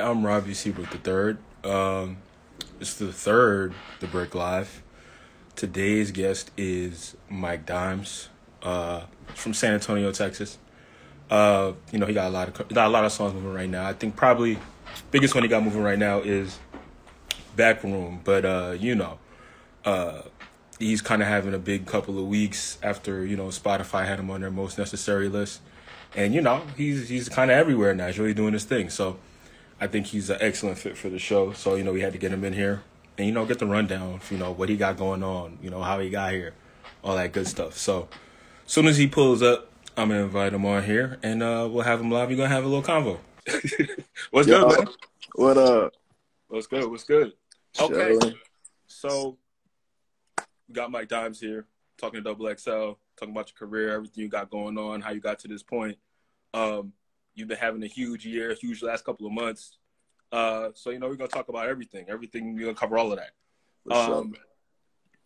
I'm Robbie Seabrook the third. It's the third The Brick Live. Today's guest is Mike Dimes, from San Antonio, Texas. He got a lot of songs moving right now. I think probably biggest one he got moving right now is Back Room. But he's kind of having a big couple of weeks after Spotify had him on their most necessary list, and he's kind of everywhere now. He's really doing his thing. So I think he's an excellent fit for the show. So we had to get him in here and get the rundown of what he got going on, how he got here, all that good stuff. So as soon as he pulls up, I'm gonna invite him on here and we'll have him live. We're gonna have a little convo. What's good, man? What up? What's good? Okay, Chilling. so we got Mike Dimes here talking to Double XL, talking about your career, everything you got going on, how you got to this point. You've been having a huge year, huge last couple of months. So we're gonna talk about everything. We're gonna cover all of that. Sure.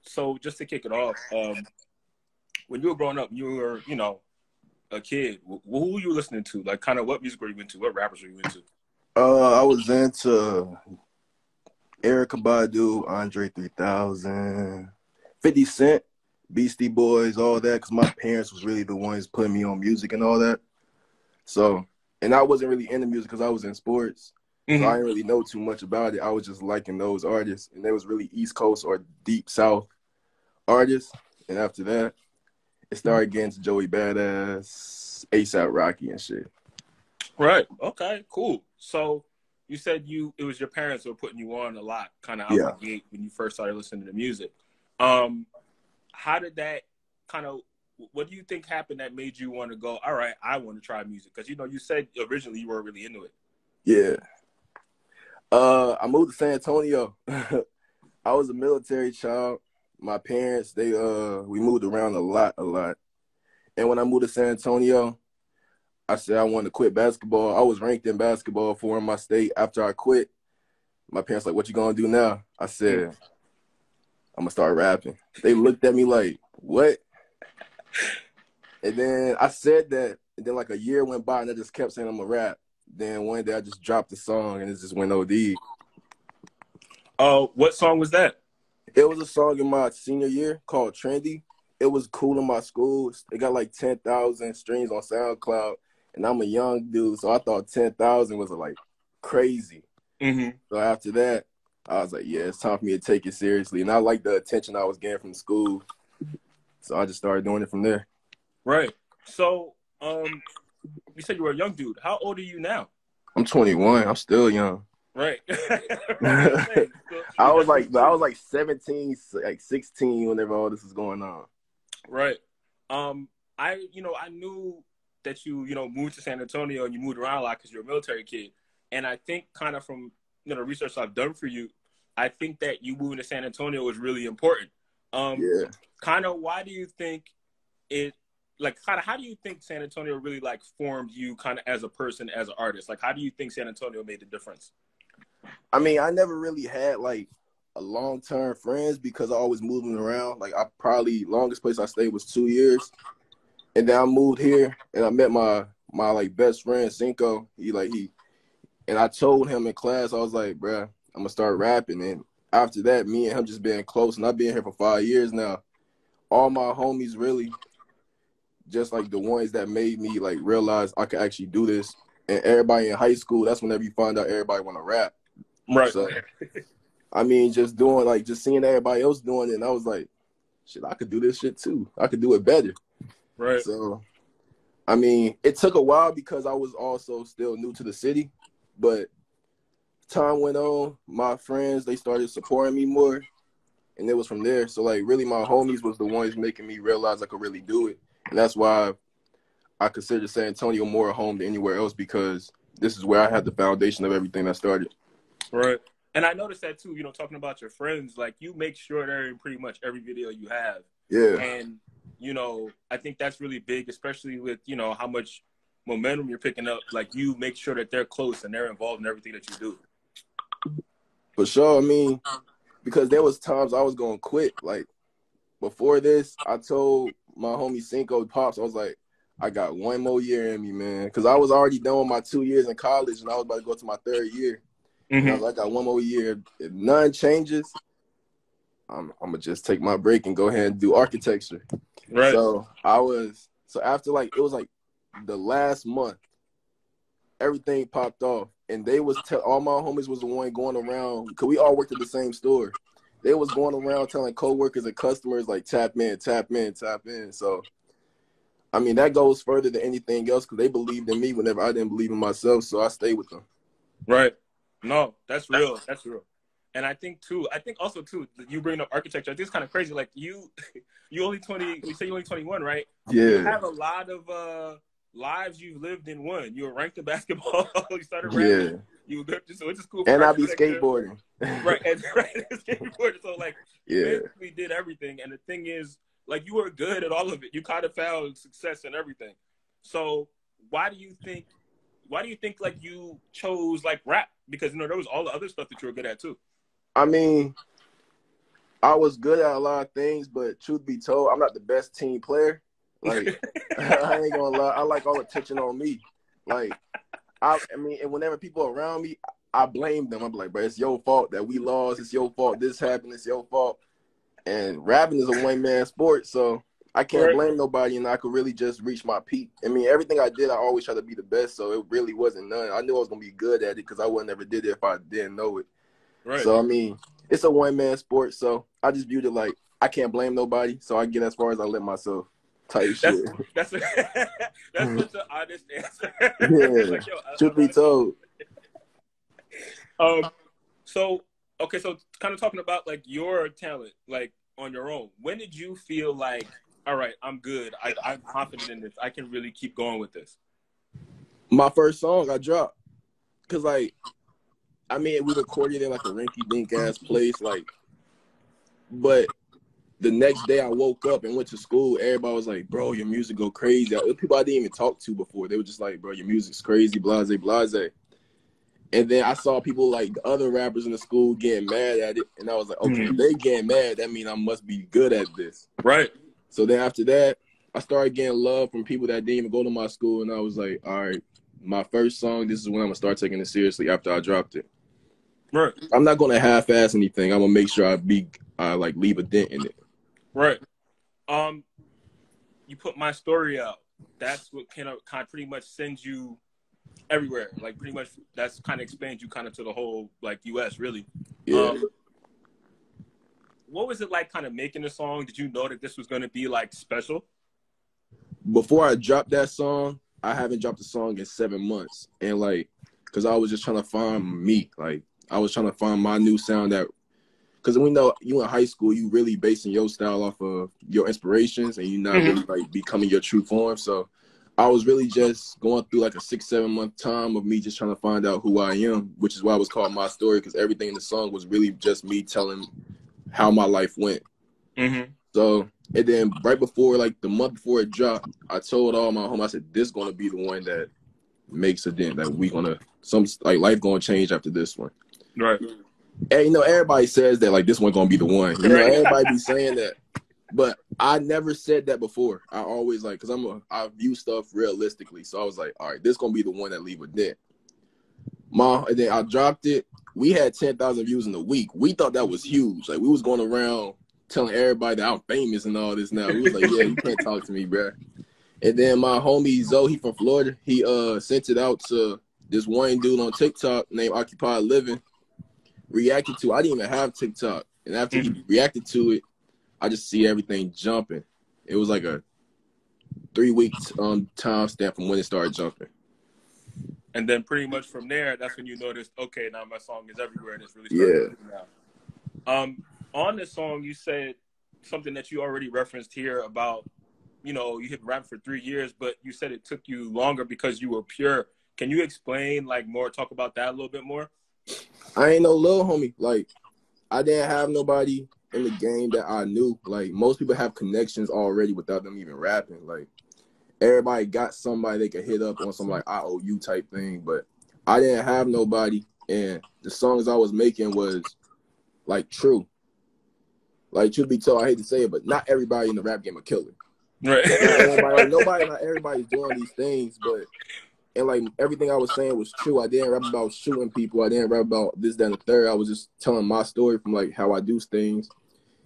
So just to kick it off, when you were growing up, you were a kid. Who were you listening to? Like, kind of what music were you into? What rappers were you into? I was into Erykah Badu, Andre 3000, 50 Cent, Beastie Boys, all that, because my parents was really the ones putting me on music and all that. So, and I wasn't really into music because I was in sports. Mm-hmm. So I didn't really know too much about it. I was just liking those artists. And they was really East Coast or Deep South artists. And after that, it started getting to Joey Badass, A$AP Rocky and shit. Right. Okay, cool. So you said it was your parents who were putting you on a lot, kind of out the gate when you first started listening to music. How did that what do you think happened that made you want to go, all right, I want to try music? Because, you said originally you weren't really into it. Yeah. I moved to San Antonio. I was a military child. My parents, we moved around a lot. And when I moved to San Antonio, I said I wanted to quit basketball. I was ranked in basketball for my state. After I quit, my parents like, what you gonna do now? I said, I'm gonna start rapping. They looked at me like, what? And then I said that, and then like a year went by and I just kept saying I'm gonna rap. Then one day I just dropped the song and it just went OD. What song was that? It was a song in my senior year called Trendy. It was cool in my school. It got like 10,000 streams on SoundCloud. And I'm a young dude, so I thought 10,000 was like crazy. Mm-hmm. So after that, I was like, yeah, it's time for me to take it seriously. And I liked the attention I was getting from school. So I just started doing it from there. Right. So you said you were a young dude. How old are you now? I'm 21. I'm still young. Right. I was like 17, like 16 whenever all this was going on. Right. I knew that you moved to San Antonio and you moved around a lot because you're a military kid. And I think kind of from the research I've done for you, I think that you moving to San Antonio was really important. Kind of why do you think how do you think San Antonio really formed you kind of as a person, as an artist? Like, how do you think San Antonio made the difference? I mean, I never really had a long-term friends because I always moving around. Like, I probably longest place I stayed was 2 years. And then I moved here and I met my best friend, Cinco. And I told him in class, I was like, bruh, I'm gonna start rapping. And after that, me and him just being close, and I've been here for 5 years now. All my homies really just the ones that made me realize I could actually do this. And everybody in high school, that's whenever you find out everybody want to rap. Right. So, I mean, just doing just seeing everybody else doing it, and I was like, shit, I could do this shit too. I could do it better. Right. So, I mean, it took a while because I was also still new to the city, but time went on. My friends, they started supporting me more, and it was from there. So, really, my homies was the ones making me realize I could really do it, and that's why I consider San Antonio more a home than anywhere else because this is where I had the foundation of everything that started. Right. And I noticed that too, talking about your friends, you make sure they're in pretty much every video you have. Yeah. And, I think that's really big, especially with, how much momentum you're picking up. You make sure that they're close and they're involved in everything that you do. For sure. I mean, because there was times I was going to quit. Before this, I told my homie Cinco Pops, I was like, I got one more year in me, man. Because I was already done with my 2 years in college, and I was about to go to my third year. And I was like, I got one more year. If none changes, I'm gonna just take my break and go ahead and do architecture. Right. So after like it was like the last month, everything popped off, and they was all my homies was the one going around because we all worked at the same store. They was going around telling coworkers and customers like tap in, tap in, tap in. So I mean that goes further than anything else because they believed in me whenever I didn't believe in myself. So I stayed with them. Right. No, that's real. That's real. And I think also you bring up architecture. I think it's kind of crazy. Like you only 20. You say you're only 21, right? Yeah. You have a lot of lives you've lived in one. You were ranked in basketball. You started rapping. Yeah. You were so it's just cool. And I be skateboarding. Right. And skateboarding. So like you Yeah. basically did everything. And the thing is, like you were good at all of it. You kind of found success in everything. So why do you think like you chose like rap? Because there was all the other stuff that you were good at too. I mean, I was good at a lot of things, but truth be told, I'm not the best team player. Like, I ain't gonna lie, I like all the attention on me. Like, I mean, and whenever people are around me, I blame them. I'm like, bro, it's your fault that we lost. It's your fault this happened. It's your fault. And rapping is a one-man sport, so I can't blame nobody, and I could really just reach my peak. I mean, everything I did, I always try to be the best, so it really wasn't none. I knew I was gonna be good at it because I would never did it if I didn't know it. Right. So I mean, it's a one-man sport, so I just viewed it like I can't blame nobody, so I get as far as I let myself. Type shit. That's such an honest answer. Yeah. Like, truth be told. So kind of talking about like your talent, like on your own. When did you feel like, all right, I'm good. I'm confident in this. I can really keep going with this. My first song I dropped, cause like, I mean, we recorded in like a rinky-dink ass place, like, but the next day I woke up and went to school. Everybody was like, bro, your music go crazy. People I didn't even talk to before. They were just like, bro, your music's crazy, blase, blase. And then I saw people like the other rappers in the school getting mad at it. And I was like, okay, if they getting mad, that means I must be good at this. Right. So then after that, I started getting love from people that didn't even go to my school. And I was like, all right, my first song, this is when I'm going to start taking it seriously after I dropped it. Right. I'm not going to half-ass anything. I'm going to make sure I like leave a dent in it. Right. You put My Story out. That's what kind of pretty much sends you everywhere. Like pretty much that's kind of expands you kind of to the whole like US really. Yeah. What was it like kind of making the song? Did you know that this was going to be like special? Before I dropped that song, I haven't dropped a song in 7 months. And like, cause I was just trying to find me. Like I was trying to find my new sound because we know you in high school, you really basing your style off of your inspirations and you're not really like becoming your true form. So I was really just going through like a 6-7 month time of me just trying to find out who I am, which is why it was called My Story, because everything in the song was really just me telling how my life went. So, and then right before, like the month before it dropped, I told all my homies, I said, this is going to be the one that makes a dent, that we going to, life going to change after this one. Right. And, you know, everybody says that, like, this one going to be the one. You know, everybody be saying that. But I never said that before. I always, like, because I view stuff realistically. So I was like, all right, this going to be the one that leave a dent. And then I dropped it. We had 10,000 views in a week. We thought that was huge. Like, we was going around telling everybody that I'm famous and all this now. We was like, yeah, you can't talk to me, bro. And then my homie Zoe, he from Florida, he sent it out to this one dude on TikTok named Occupied Living. Reacted to, I didn't even have TikTok. And after he reacted to it, I just see everything jumping. It was like a 3-week time stamp from when it started jumping. And then pretty much from there, that's when you noticed, okay, now my song is everywhere and it's really starting to out. On this song, you said something that you already referenced here about, you know, you hit rap for 3 years, but you said it took you longer because you were pure. Can you explain, like, more, talk about that a little bit more? I ain't no little homie. Like, I didn't have nobody in the game that I knew. Like, most people have connections already without them even rapping. Like, everybody got somebody they could hit up on some, like, I owe you type thing. But I didn't have nobody, and the songs I was making was, like, true. Like, truth be told, I hate to say it, but not everybody in the rap game a killer. Right. Not everybody's doing these things, but And like everything I was saying was true. I didn't rap about shooting people. I didn't rap about this, that, and the third. I was just telling my story from like how I do things.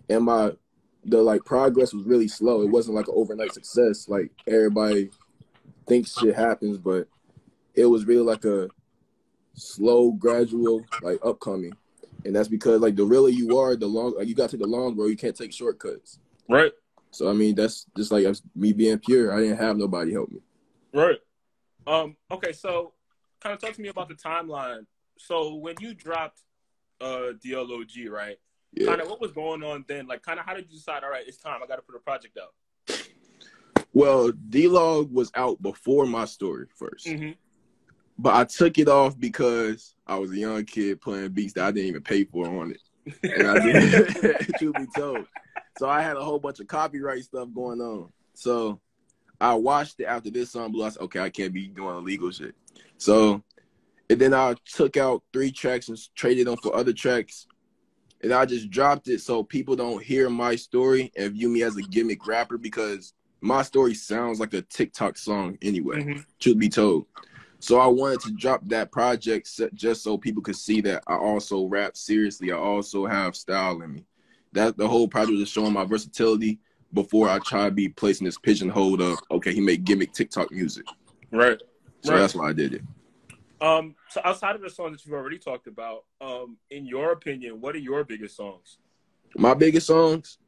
And the like progress was really slow. It wasn't like an overnight success. Like everybody thinks shit happens, but it was really like a slow, gradual, like upcoming. And that's because like the realer you are, the long like, you gotta take the long road. You can't take shortcuts. Right. So I mean that's just like me being pure. I didn't have nobody help me. Right. Okay, so kind of talk to me about the timeline. So when you dropped DLOG, right? Yeah. Kind of what was going on then? Like kind of how did you decide, all right, it's time, I gotta put a project out? Well, D-Log was out before my story first. Mm-hmm. But I took it off because I was a young kid playing beats that I didn't even pay for on it. And I did, truth be told. So I had a whole bunch of copyright stuff going on. So I watched it after this song blew. I said, okay, I can't be doing illegal shit. So, and then I took out 3 tracks and traded them for other tracks. And I just dropped it so people don't hear my story and view me as a gimmick rapper because my story sounds like a TikTok song anyway, truth be told. So I wanted to drop that project just so people could see that I also rap seriously. I also have style in me. That the whole project was just showing my versatility before I try to be placed in this pigeonhole of, okay, he made gimmick TikTok music. Right. So that's why I did it. So outside of the songs that you've already talked about, in your opinion, what are your biggest songs? My biggest songs?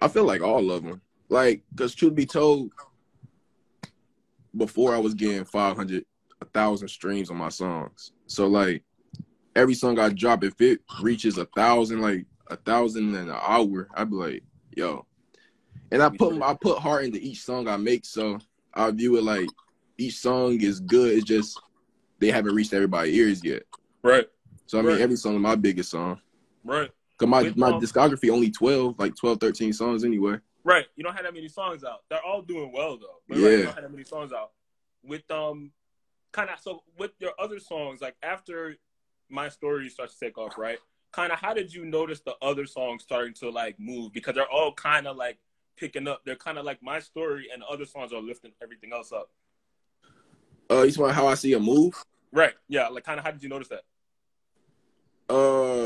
I feel like all of them. Like, because truth be told, before I was getting 500, 1,000 streams on my songs. So, like, every song I drop, if it reaches 1,000, like 1,000 in an hour, I'd be like, yo. And I put heart into each song I make, so I view it like each song is good. It's just they haven't reached everybody's ears yet. Right. So, I mean, every song is my biggest song. Right. Because my discography only 12, 13 songs anyway. Right. You don't have that many songs out. They're all doing well, though. But yeah. Right, you don't have that many songs out. With, so with your other songs, like after My Story starts to take off, right? Kind of how did you notice the other songs starting to, like, move? Because they're all kind of, like, picking up. They're kind of like My Story and the other songs are lifting everything else up. You talking about how I see a move? Right. Yeah. Like, kind of how did you notice that?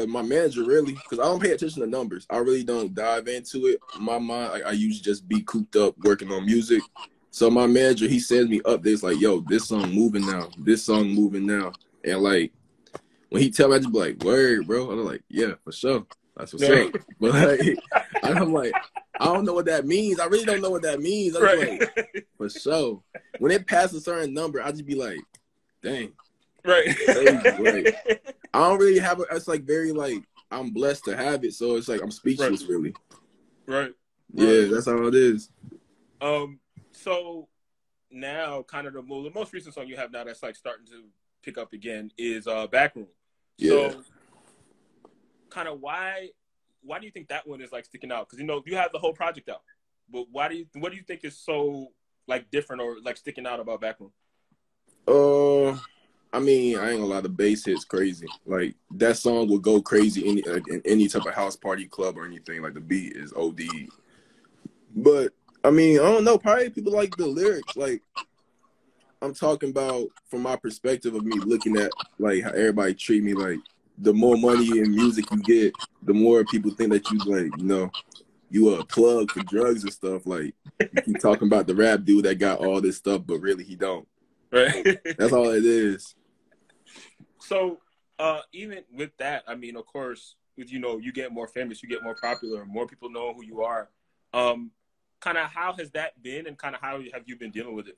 My manager really, because I don't pay attention to numbers. I really don't dive into it. In my mind, I usually just be cooped up working on music. So my manager, he sends me updates like, yo, this song moving now. This song moving now. And like, when he tell me, I just be like, word, bro. I'm like, yeah, for sure. That's what's up. But like, I'm like, I don't know what that means. I really don't know what that means. I'm like, for sure. When it passes a certain number, I just be like, dang. Right. Like, I don't really have it. It's like very like, I'm blessed to have it. So it's like, I'm speechless really. Right. Yeah, that's how it is. So now kind of the most recent song you have now that's like starting to pick up again is Backroom. Yeah. So kind of why do you think that one is like sticking out? Because you have the whole project out, but what do you think is so like different or like sticking out about Backroom? I mean, I ain't gonna lie, the bass hits crazy. Like that song would go crazy in any type of house party club or anything. Like the beat is OD. But I mean, I don't know. Probably people like the lyrics. Like I'm talking about from my perspective of me looking at like how everybody treat me. Like the more money and music you get, the more people think that you like, you a plug for drugs and stuff. Like you keep talking about the rap dude that got all this stuff, but really he don't. Right. That's all it is. So even with that, I mean, of course, with you get more famous, you get more popular, more people know who you are. Kind of how has that been, and kind of how have you been dealing with it?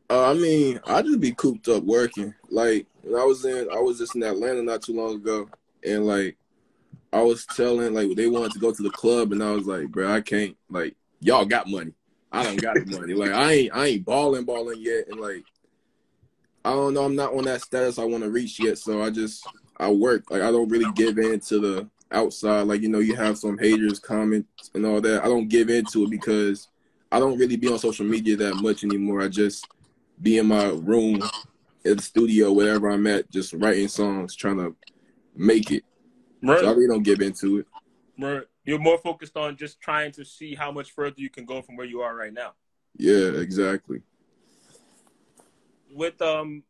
I mean, I just be cooped up working. Like when I was just in Atlanta not too long ago, and like I was telling like they wanted to go to the club, and I was like, bro, I can't. Like y'all got money, I don't got the money. Like I ain't balling yet, and like I don't know, I'm not on that status I want to reach yet. So I work. Like I don't really give in to the outside. Like you have some haters comment and all that. I don't give into it because I don't really be on social media that much anymore. I just be in my room, in the studio, wherever I'm at, just writing songs, trying to make it. Right. So I really don't give into it. Right. You're more focused on just trying to see how much further you can go from where you are right now. Yeah, exactly. with I'm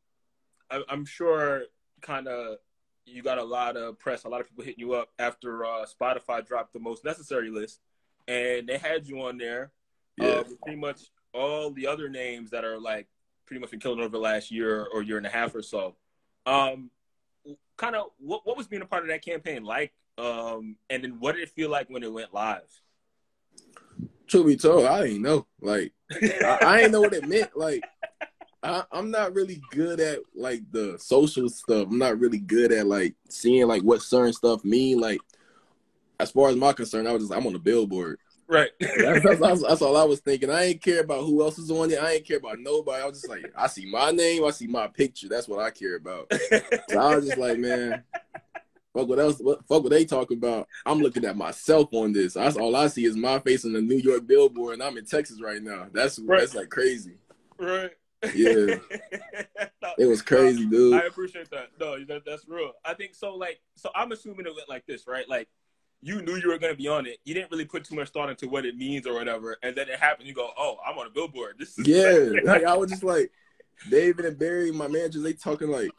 sure kind of you got a lot of press, a lot of people hitting you up after Spotify dropped the most necessary list, and they had you on there. With pretty much all the other names that are like pretty much been killing over the last year or year and a half or so. Kind of what was being a part of that campaign like? And then what did it feel like when it went live? Truth be told, I didn't know. Like, I didn't know what it meant. Like, I'm not really good at like the social stuff. I'm not really good at like seeing like what certain stuff mean. Like, as far as my concern, I was just I'm on the Billboard. Right. That's all I was thinking. I ain't care about who else is on it. I ain't care about nobody. I was just like, I see my name, I see my picture. That's what I care about. So I was just like, man, fuck what they talk about. I'm looking at myself on this. That's all I see is my face on the New York Billboard, and I'm in Texas right now. That's like crazy. Right. Yeah. It was crazy, dude. I appreciate that. No, that's real. I think so. Like, so I'm assuming it went like this, right? Like, you knew you were going to be on it. You didn't really put too much thought into what it means or whatever. And then it happened. You go, oh, I'm on a Billboard. This is like I was just like, David and Barry, my managers, they talking like,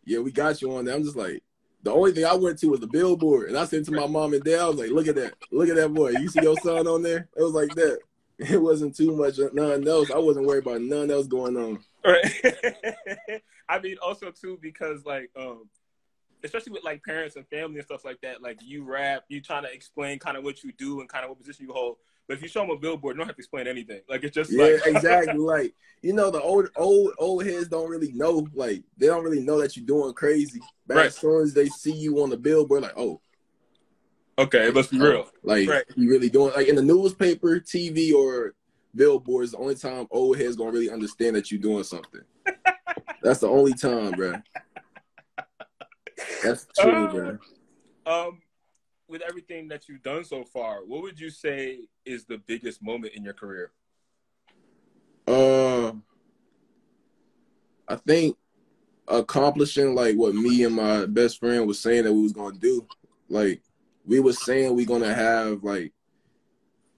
yeah, we got you on there. I'm just like, the only thing I went to was the Billboard. And I said to my mom and dad, I was like, look at that. Look at that boy. You see your son on there? It was like that. It wasn't too much, nothing else. I wasn't worried about nothing else going on. Right. I mean, also, too, because, like, especially with like parents and family and stuff like that, like you rap, you trying to explain kind of what you do and kind of what position you hold. But if you show them a Billboard, you don't have to explain anything. Like it's just exactly. Like, you know, the old heads don't really know. Like they don't really know that you're doing crazy. But as soon as they see you on the Billboard, like, oh, okay, it must be real. Like you really doing like in the newspaper, TV, or billboards. The only time old heads gonna really understand that you're doing something. That's the only time, bro. That's true, bro. With everything that you've done so far, what would you say is the biggest moment in your career? I think accomplishing like what me and my best friend was saying that we was gonna do. Like we was saying we gonna have like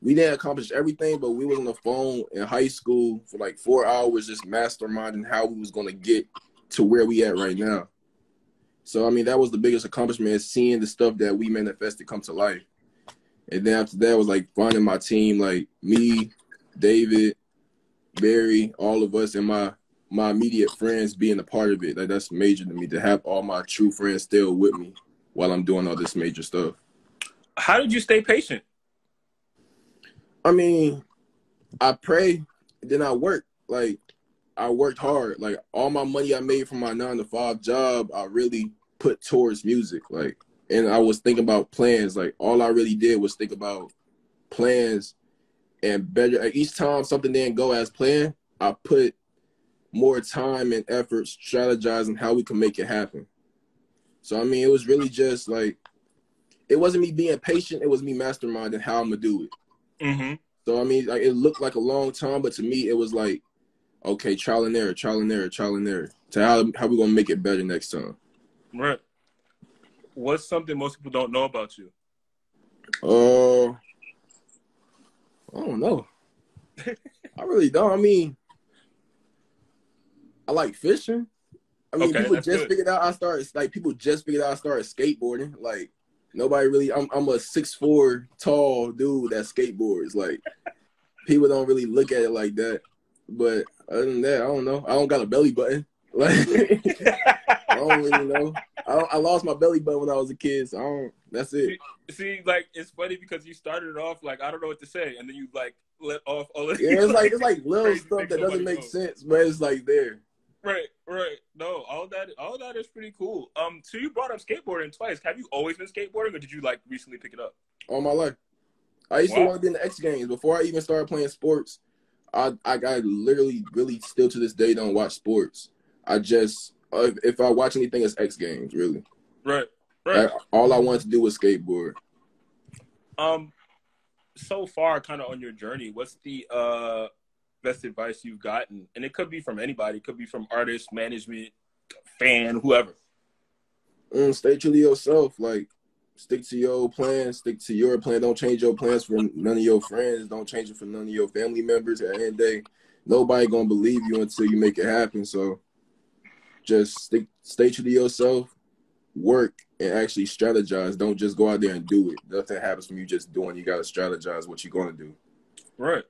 we didn't accomplish everything, but we was on the phone in high school for like 4 hours just masterminding how we was gonna get to where we at right now. So, I mean, that was the biggest accomplishment, is seeing the stuff that we manifested come to life. And then after that was, like, finding my team, like me, David, Barry, all of us, and my immediate friends being a part of it. Like, that's major to me, to have all my true friends still with me while I'm doing all this major stuff. How did you stay patient? I mean, I pray, then I work. Like, I worked hard. Like all my money I made from my 9-to-5 job, I really put towards music. Like, and I was thinking about plans. Like all I really did was think about plans and better. Like, each time something didn't go as planned, I put more time and effort strategizing how we can make it happen. So, I mean, it was really just like, it wasn't me being patient. It was me masterminding how I'm going to do it. Mm-hmm. So, I mean, like it looked like a long time, but to me, it was like, okay, trial and error. To how we gonna make it better next time. Right. What's something most people don't know about you? I don't know. I really don't. I mean, I like fishing. I mean, people just figured out I started skateboarding. Like nobody really. I'm a 6'4" tall dude that skateboards. Like people don't really look at it like that. But other than that, I don't know. I don't got a belly button. Like I don't really know. I lost my belly button when I was a kid, so I don't. That's it. See, like it's funny because you started it off like I don't know what to say, and then you like let off all of it's like little stuff that doesn't make sense, but it's like there. Right. No, all that is pretty cool. So you brought up skateboarding twice. Have you always been skateboarding, or did you like recently pick it up? All my life. I used to want to be in the X Games before I even started playing sports. I literally really still to this day don't watch sports. I just if I watch anything, it's X Games, really. Right. All I wanted to do was skateboard. So far, kind of on your journey, what's the best advice you've gotten? And it could be from anybody. It could be from artists, management, fan, whoever. Stay true to yourself. Like, stick to your plan. Stick to your plan. Don't change your plans for none of your friends. Don't change it for none of your family members. At the end of the day, nobody gonna believe you until you make it happen. So just stay true to yourself, work, and actually strategize. Don't just go out there and do it. Nothing happens from you just doing. You got to strategize what you're going to do. Right.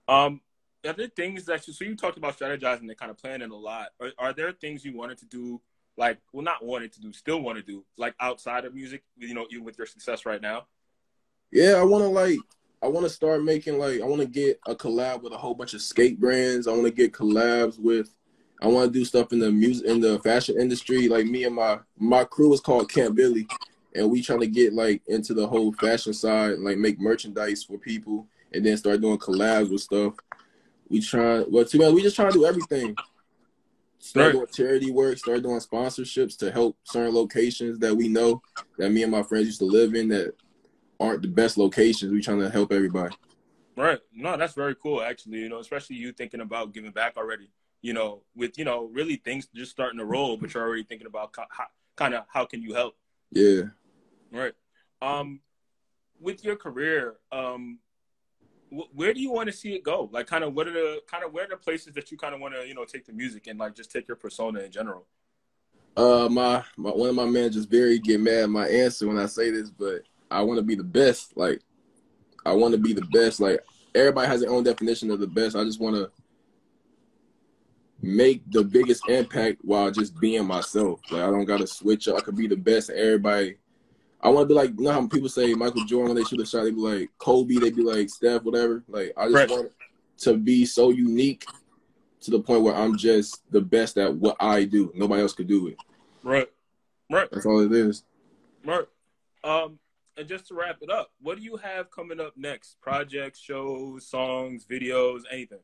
Are there things that you talked about strategizing and kind of planning a lot. Are there things you wanted to do, like, well, not wanted to do, still want to do, like outside of music, even with your success right now? Yeah, I want to start making, I want to get a collab with a whole bunch of skate brands. I want to get collabs I want to do stuff in the music, in the fashion industry. Like me and my crew is called Camp Billy, and we trying to get into the whole fashion side, make merchandise for people, and then start doing collabs with stuff. We just trying to do everything. Start doing charity work, start doing sponsorships to help certain locations that we know that me and my friends used to live in that aren't the best locations. We trying to help everybody. Right. No, that's very cool, actually, especially you thinking about giving back already, with, really things just starting to roll, but you're already thinking about how can you help? Yeah. Right. With your career, where do you want to see it go? Like, where are the places that you kind of want to, take the music and just take your persona in general? My one of my managers get mad at my answer when I say this, but I want to be the best. I want to be the best. Everybody has their own definition of the best. I just want to make the biggest impact while just being myself. I don't got to switch up. I could be the best. Everybody. I want to be how people say Michael Jordan when they shoot a shot, they be like Kobe, they be like Steph, whatever. I just want to be so unique to the point where I'm just the best at what I do. Nobody else could do it. Right. That's all it is. Right. And just to wrap it up, what do you have coming up next? Projects, shows, songs, videos, anything?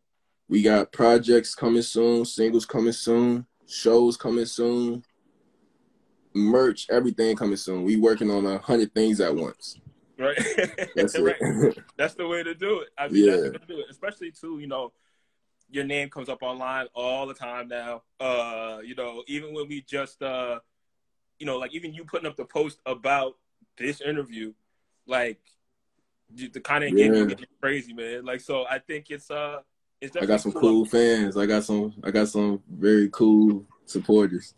We got projects coming soon, singles coming soon, shows coming soon. Merch, everything coming soon. We working on 100 things at once. Right. That's it. Right. That's the way to do it. That's the way to do it. Especially too, your name comes up online all the time now. Even when we just even you putting up the post about this interview, the kind of engagement getting crazy, man. So I think it's definitely I got some cool fans. I got some very cool supporters.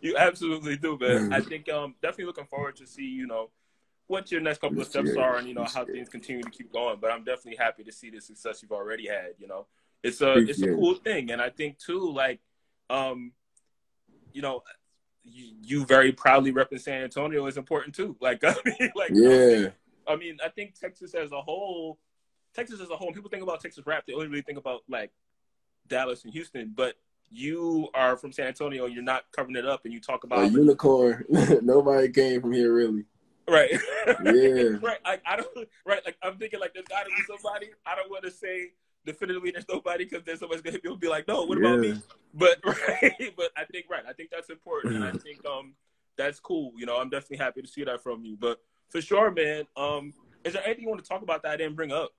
You absolutely do, man. I think definitely looking forward to see, what your next couple of steps are and, how things continue to keep going. But I'm definitely happy to see the success you've already had, It's a cool thing. And I think, too, you very proudly repping San Antonio is important, too. I think Texas as a whole, when people think about Texas rap, they only really think about, Dallas and Houston. But you are from San Antonio, and you're not covering it up, and you talk about a unicorn. Nobody came from here, really. Right. Yeah. Right. I'm thinking there's got to be somebody. I don't want to say definitively there's nobody because there's somebody's gonna be like, no, what about me? But I think that's important, and I think that's cool. I'm definitely happy to see that from you. But for sure, man. Is there anything you want to talk about that I didn't bring up?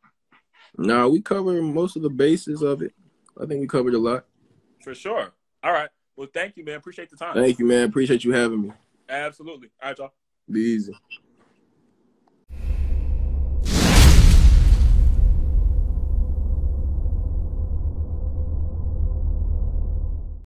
No, we covered most of the bases of it. I think we covered a lot. For sure. All right. Well, thank you, man. Appreciate the time. Thank you, man. Appreciate you having me. Absolutely. All right, y'all. Be easy.